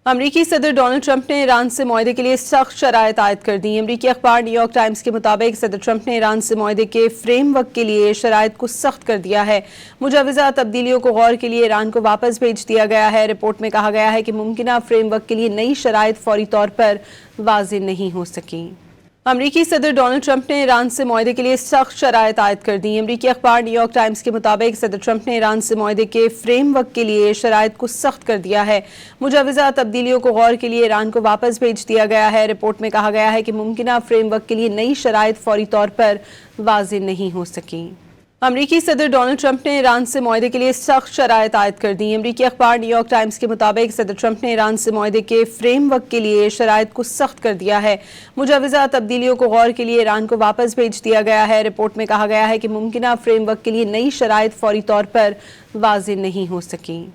अमरीकी सदर Donald Trump ने ईरान से मुआहदे के लिए सख्त शराइत आयद कर दी। अमरीकी अखबार न्यूयॉर्क टाइम्स के मुताबिक सदर ट्रंप ने ईरान से मुआहदे के फ्रेमवर्क के लिए शराइत को सख्त कर दिया है। मुजवज़ा तब्दीलियों को गौर के लिए ईरान को वापस भेज दिया गया है। रिपोर्ट में कहा गया है कि मुमकिना फ्रेमवर्क के लिए नई शराइत फौरी तौर पर वाज़ेह नहीं हो सकी। अमरीकी सदर डोनाल्ड ट्रंप ने ईरान से मुआहदे के लिए सख्त शराइत आयद कर दी। अमरीकी अखबार न्यूयॉर्क टाइम्स के मुताबिक सदर ट्रंप ने ईरान से मुआहदे के फ्रेमवर्क के लिए शराइत को सख्त कर दिया है। मुजवज़ा तब्दीलियों को गौर के लिए ईरान को वापस भेज दिया गया है। रिपोर्ट में कहा गया है कि मुमकिना फ्रेमवर्क के लिए नई शराइत फौरी तौर पर वाज़ेह नहीं हो सकी। अमरीकी सदर डोनाल्ड ट्रंप ने ईरान से मुआहदे के लिए सख्त शराइत आयद कर दी। अमरीकी अखबार न्यूयॉर्क टाइम्स के मुताबिक सदर ट्रंप ने ईरान से मुआहदे के फ्रेमवर्क के लिए शराइत को सख्त कर दिया है। मुजवज़ा तब्दीलियों को गौर के लिए ईरान को वापस भेज दिया गया है। रिपोर्ट में कहा गया है कि मुमकिना फ्रेमवर्क के लिए नई शराइत फौरी तौर पर वाज़ेह नहीं हो सकी।